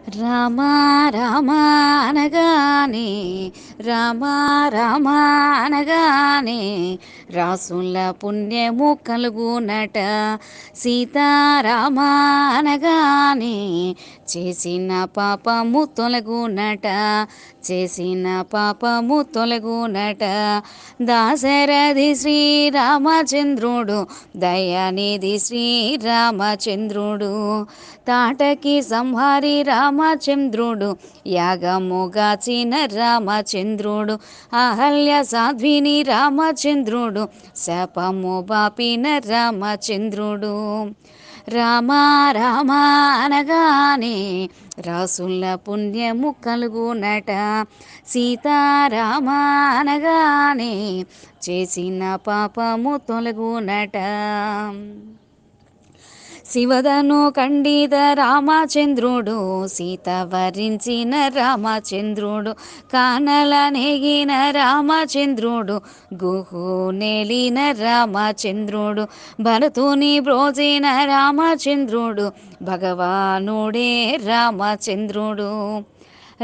రామ రామ అనగానే రామ రామ అనగానే రాసుల పుణ్యము కలుగునట. సీతారామ అనగానే చేసిన పాపము తొలగునట. చేసిన పాపము తొలగునట. దాశరథి శ్రీరామచంద్రుడు దయానిధి శ్రీరామచంద్రుడు తాటకి సంహారి రామచంద్రుడు యాగముగాచిన రామచంద్రుడు అహల్య సాధ్విని రామచంద్రుడు శాపము బాపిన రామచంద్రుడు. రామ రామ అనగానే రాసుల పుణ్యము కలుగునట. సీతారామ అనగానే చేసిన పాపము తొలగునట. శివదను ఖండిత రామచంద్రుడు సీత వరించిన రామచంద్రుడు కానల నెగిన రామచంద్రుడు గుహు నేలిన రామచంద్రుడు భరతుని బ్రోచిన రామచంద్రుడు భగవానుడే రామచంద్రుడు.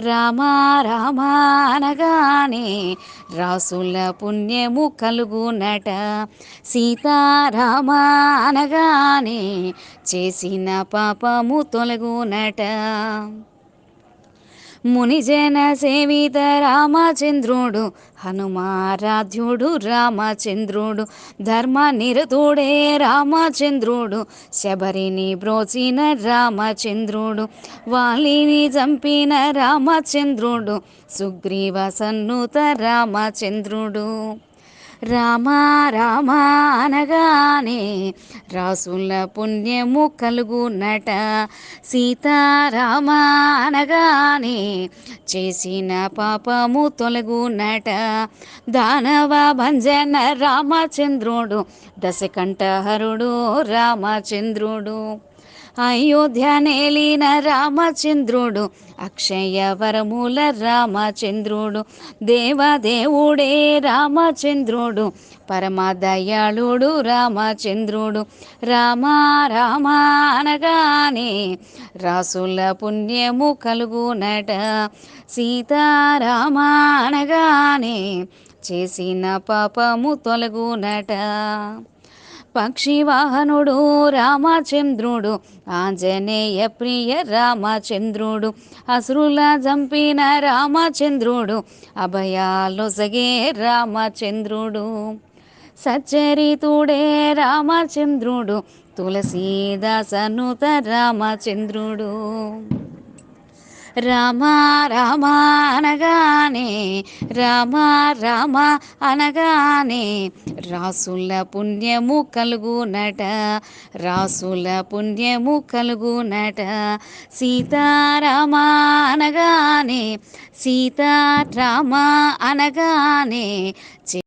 రామ రామ అనగానే రాసుల పుణ్యము కలుగునట. సీతారామ అనగానే చేసిన పాపము తొలగునట. మునిజన సేవిత రామచంద్రుడు హనుమారాధ్యుడు రామచంద్రుడు ధర్మ నిరతుడే రామచంద్రుడు శబరిని బ్రోచిన రామచంద్రుడు వాలిని చంపిన రామచంద్రుడు సుగ్రీవ సన్నుత రామచంద్రుడు. రామ రామ అనగానే రాసుల పుణ్యము కలుగునట. సీతారామ అనగానే చేసిన పాపము తొలగునట. దానవ భంజన రామచంద్రుడు దశకంఠహరుడు రామచంద్రుడు అయోధ్య నేలిన రామచంద్రుడు అక్షయ వరముల రామచంద్రుడు దేవదేవుడే రామచంద్రుడు పరమదయాళుడు రామచంద్రుడు. రామ రామ అనగానే రాసుల పుణ్యము కలుగునట. సీతారామ అనగానే చేసిన పాపము తొలగునట. పక్షివాహనుడు రామచంద్రుడు ఆంజనేయ ప్రియ రామచంద్రుడు అసురుల చంపిన రామచంద్రుడు అభయాలొసగే రామచంద్రుడు. సచ్చరితుడే రామచంద్రుడు తులసీదాసనుత రామచంద్రుడు. రామ రామ అనగానే రామ రామ అనగానే రాసుల పుణ్యము కలుగునట. రాసుల పుణ్యము కలుగునట. సీతారామ అనగానే సీతారామ అనగానే